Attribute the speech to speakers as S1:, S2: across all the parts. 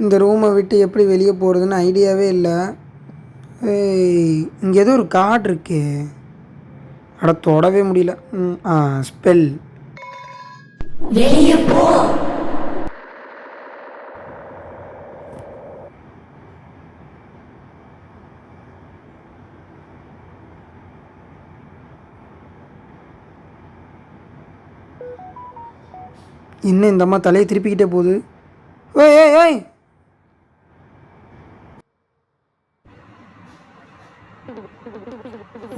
S1: இந்த ரூமை விட்டு எப்படி வெளியே போகிறதுன்னு ஐடியாவே இல்லை. இங்கே ஏதோ ஒரு கார்டு இருக்கு. அட தொடவே முடியல. ஸ்பெல்
S2: வெளியே போ.
S1: இன்னும் இந்த அம்மா தலையை திருப்பிக்கிட்டே போகுது. ஏய் ஏய் ஏய்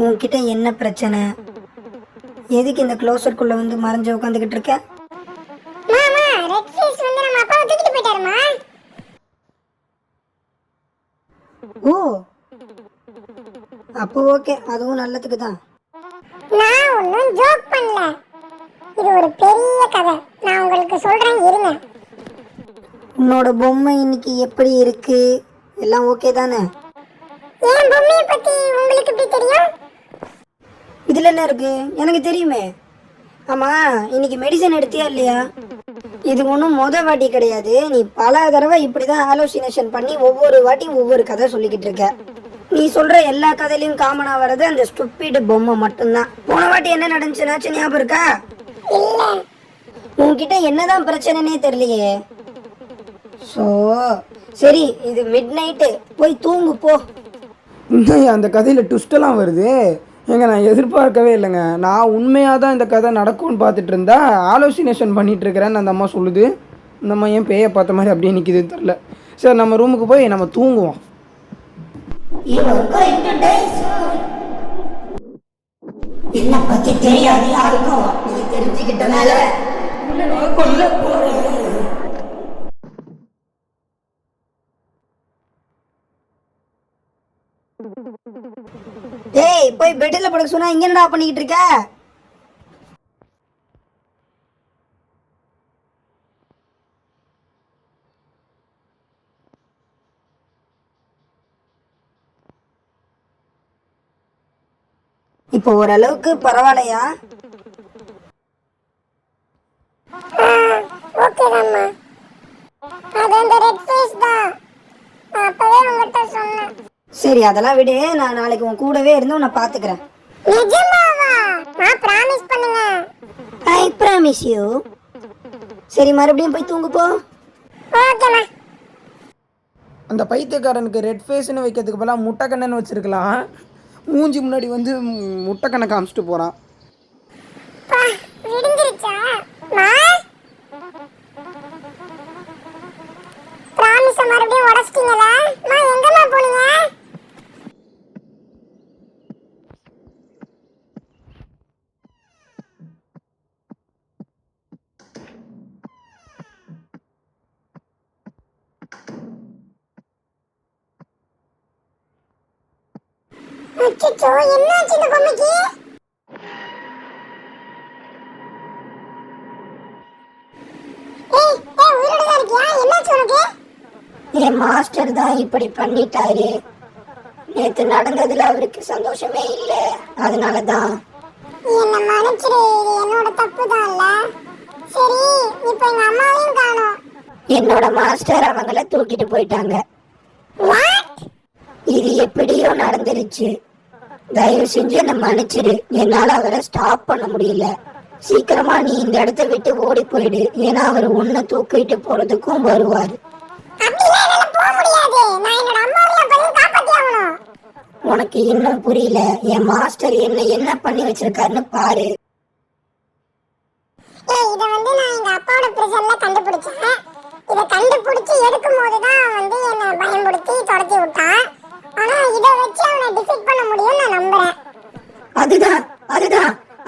S2: உன்கிட்ட என்ன பிரச்சனை? எதுக்கு இந்த க்ளோசர்க்குள்ள வந்து மறைஞ்சு உட்காந்துக்கிட்டு இருக்க?
S3: மாமா, ரெட் ஃபேஸ் வந்து நம்ம அப்பாவை தூக்கிட்டு போயிட்டாருமா.
S2: ஓ, அப்போ ஓகே, அதுவும் நல்லதுக்கு தான்.
S3: நான் ஒன்றும் ஜோக் பண்ணல. இது ஒரு பெரிய கதை. நான் உங்களுக்கு சொல்றேன், இருங்க.
S2: உன்னோட பொம்மை இன்னைக்கு எப்படி இருக்கு? எல்லாம் ஓகே தானே?
S3: என் பொம்மையை பத்தி உங்களுக்கு எப்படி தெரியும்?
S2: இதுல என்ன இருக்கு? எனக்கு தெரியுமே. ஆமா, இன்னைக்கு மெடிசன் எடுத்தியா இல்லையா? இது ஒன்றும் வாட்டி கிடையாது. நீ பல தடவை இப்படிதான் ஆலோசினேஷன் பண்ணி ஒவ்வொரு வாட்டியும் ஒவ்வொரு கதை சொல்லிக்கிட்டு இருக்க. நீ சொல்ற எல்லா கதையிலையும் காமனா வர்றது அந்த ஸ்டூபிட் பொம்மை மட்டும்தான். போன வாட்டி என்ன நடந்துச்சுனாச்சு ஞாபகம் இருக்கா?
S3: இல்ல.
S2: உன்கிட்ட என்னதான் பிரச்சனைனே தெரியலையே. சரி, இது மிட் நைட்டு, போய் தூங்கு போ.
S1: இன்னும் அந்த கதையில் ட்விஸ்டெல்லாம் வருது. நான் எதிர்பார்க்கவே இல்லைங்க. நான் உண்மையாக தான் இந்த கதை நடக்கும்னு பார்த்துட்டு இருந்தா ஆலோசினேஷன் பண்ணிகிட்டு இருக்கிறேன்னு அந்த அம்மா சொல்லுது. இந்த அம்மா ஏன் பேயை பார்த்த மாதிரி அப்படியே நிற்கிதுன்னு தெரில. சரி, நம்ம ரூமுக்கு போய் நம்ம தூங்குவோம்.
S2: என்ன பத்தி தெரியாது யாருக்கும். நீ தெரிஞ்சுக்கிட்டனால கொல்ல போறேன். ஏய், போய் பெட்ல படுக்க சொன்னா இங்க என்னடா பண்ணிக்கிட்டு இருக்க? இப்போ ஓரளவுக்கு பரவாயில்லையா?
S3: ஓகேதாம்மா. அது அந்த ரெட் ஃபேஸ் தான். நான் அப்பவே உங்ககிட்ட சொன்னேன்.
S2: சரி, அதெல்லாம் விடு. நான் நாளைக்கு உன் கூடவே இருந்து உன்னை பாத்துக்கிறேன்.
S3: நிஜமாவா? நான் ப்ராமிஸ் பண்ணுங்க.
S2: I promise you. சரி, மறுபடியும் போய் தூங்கு போ.
S3: ஓகேம்மா.
S1: அந்த பைத்தியக்காரனுக்கு ரெட் ஃபேஸ்ன்னு வைக்கிறதுக்கு பதிலாக முட்டைக்கண்ணன்னு வச்சுருக்கலாம். மூஞ்சி முன்னாடி வந்து முட்டைக்கண்ணை காமிச்சிட்டு போகிறான்.
S3: விடுஞ்சிருச்சா? ப்ராமிஸை மறுபடியும் உடச்சிட்டீங்களா? எங்கம்மா போனீங்க? அச்சச்சோ, என்னாச்சு இந்த பொம்மைக்கு? உயிரோட தான் இருக்கியா? என்னாச்சு உனக்கு?
S2: என் மாஸ்டர் தான் இப்படி பண்ணிட்டாரு. நேத்து நடந்ததுல அவருக்கு சந்தோஷமே இல்ல. அதனாலதான்.
S3: என்ன மன்னிச்சிரு, இது என்னோட தப்பு தான் இல்ல. சரி, இப்போ எங்க அம்மாவையும் காணோம்.
S2: என்னோட மாஸ்டர் அவங்கள தூக்கிட்டு போயிட்டாங்க. இது எப்படியோ நடந்துருச்சு. தயவு செஞ்சு என்ன மன்னிச்சிரு. என்னால அவரை ஸ்டாப் பண்ண முடியல. சீக்கிரமா நீ இந்த இடத்த விட்டு ஓடி போயிடு. ஏன்னா அவர் உன்னை தூக்கிட்டு போறதுக்கும் வருவாரு. உனக்கு இன்னும் புரியல. என் மாஸ்டர் என்ன பண்ணி வச்சிருக்காருன்னு பாரு.
S3: இத வந்து நான் எங்க அப்பாவோட பிரிசன்ல கண்டுபிடிச்சேன். இத கண்டுபிடிச்சு எடுக்கும் போதுதான் வந்து என்ன பயன்படுத்தி துரத்தி விட்டான். ஆனா இத வச்சு அவனை டிஃபீட் பண்ண முடியும்னு நான் நம்புறேன்.
S2: அதுதான்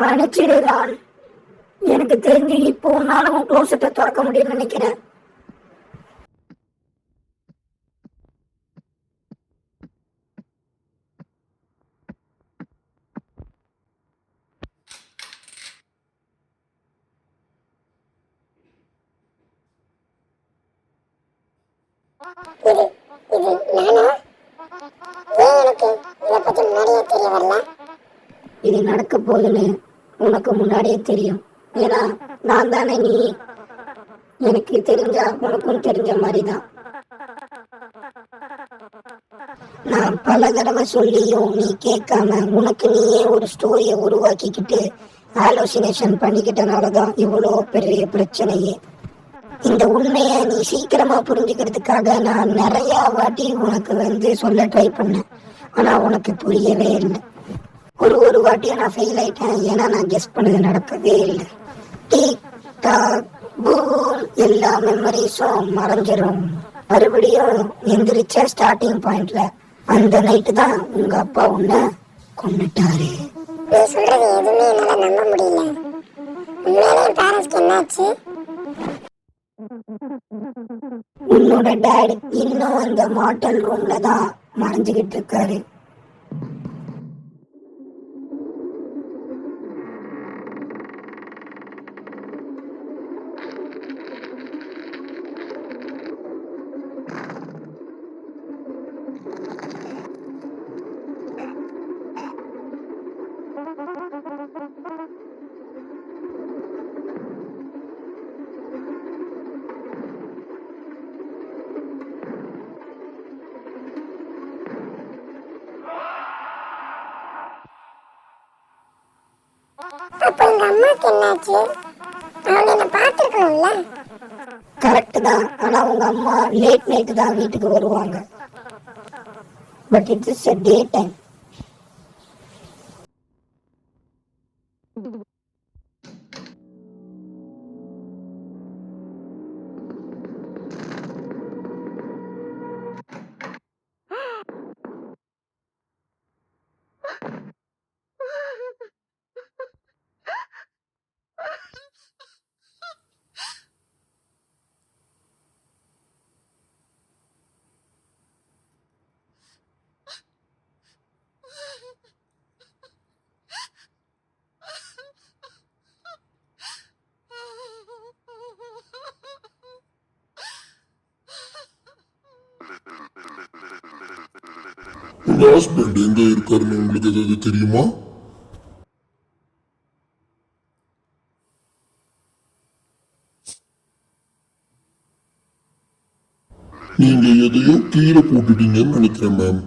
S2: மன்னிச்சிடுறான். எனக்கு தெரிஞ்சு இப்போ நானும் க்ளோசெட்டை திறக்க முடியும்னு நினைக்கிறேன்.
S3: இது நானா? ஏன் எனக்கு இதை பத்தி முன்னாடியே தெரிய வரல?
S2: இது நடக்க போகுதுன்னு உனக்கு முன்னாடியே தெரியும். ஏன்னா நான் தானே நீ. எனக்கு தெரிஞ்சா உனக்கும் தெரிஞ்ச மாதிரி தான். நான் பல தடவை சொல்லியும் நீ கேட்காம உனக்கு நீயே ஒரு ஸ்டோரியை உருவாக்கிக்கிட்டு ஆலோசினேஷன் பண்ணிக்கிட்டனாலதான் இவ்வளோ பெரிய பிரச்சனையே. இந்த உண்மையை நீ சீக்கிரமா புரிஞ்சுக்கிறதுக்காக நான் நிறைய வாட்டி உனக்கு சொல்ல ட்ரை பண்ணேன். ஆனா உனக்கு புரியவே இல்லை. ஒரு வாட்டியும் நான் ஃபெயில் ஆயிட்டேன். ஏன்னா நான் கெஸ் பண்ணது நடக்கவே இல்லை. டிக் டாக் பூம், எல்லா மெமரிஸும் மறைஞ்சிரும். மறுபடியும் எந்திரிச்ச ஸ்டார்டிங் பாயிண்ட்ல அந்த நைட்டு தான் உங்க அப்பா உன்னை கொண்டுட்டாரு.
S3: நீ சொல்றது எதுவுமே என்னால நம்ப முடியல. உண்மையிலே என் பேரண்ட்ஸ்க்கு என்னாச்சு?
S2: உன்னோட டேட் இன்னும் அந்த மாட்டல் ரூம்ல தான் மறைஞ்சுகிட்டு இருக்காரு.
S3: அப்போ எங்க அம்மாக்கு என்னாச்சு? அவங்க என்ன பார்த்துருக்கணும்ல?
S2: கரெக்ட் தான். ஆனா உங்க அம்மா லேட் நைட் தான் வீட்டுக்கு வருவாங்க. But it's a day time.
S4: உங்க ஹஸ்பண்ட் எங்க இருக்காருன்னு உங்களுக்கு ஏதாவது தெரியுமா? நீங்க எதையோ கீழே போட்டுட்டீங்கன்னு நினைக்கிறேன் மேம்.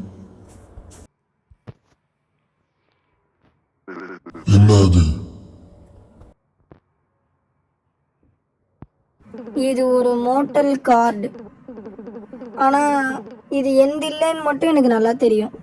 S4: என்ன அது?
S2: இது ஒரு மோட்டல் கார்டு. ஆனா இது எந்த இல்லைன்னு மட்டும் எனக்கு நல்லா தெரியும்.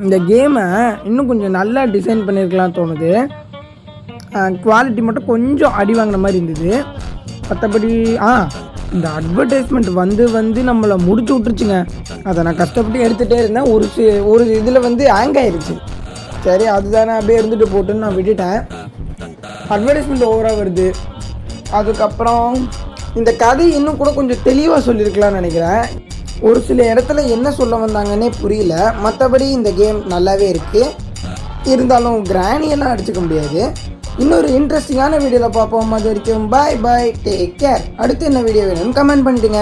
S1: இந்த கேமை இன்னும் கொஞ்சம் நல்லா டிசைன் பண்ணியிருக்கலாம் தோணுது. குவாலிட்டி மட்டும் கொஞ்சம் அடி வாங்கின மாதிரி இருந்தது. மற்றபடி இந்த அட்வர்டைஸ்மெண்ட் வந்து நம்மளை முடிச்சு விட்டுருச்சுங்க. அதை நான் கஷ்டப்பட்டு எடுத்துகிட்டே இருந்தேன். ஒரு இதில் வந்து ஹேங் ஆயிடுச்சு. சரி அதுதானே அப்படியே இருந்துட்டு போட்டுன்னு நான் விட்டுட்டேன். அட்வர்டைஸ்மெண்ட் ஓவராக வருது. அதுக்கப்புறம் இந்த கதை இன்னும் கூட கொஞ்சம் தெளிவாக சொல்லியிருக்கலாம்னு நினைக்கிறேன். ஒரு சில இடத்துல என்ன சொல்ல வந்தாங்கன்னே புரியல. மற்றபடி இந்த கேம் நல்லாவே இருக்குது. இருந்தாலும் கிராணியெல்லாம் அடிச்சுக்க முடியாது. இன்னொரு இன்ட்ரெஸ்டிங்கான வீடியோவில் பார்ப்போம். அது வரைக்கும் பாய் பாய், டேக் கேர். அடுத்து என்ன வீடியோ வேணும்னு கமெண்ட் பண்ணிட்டுங்க.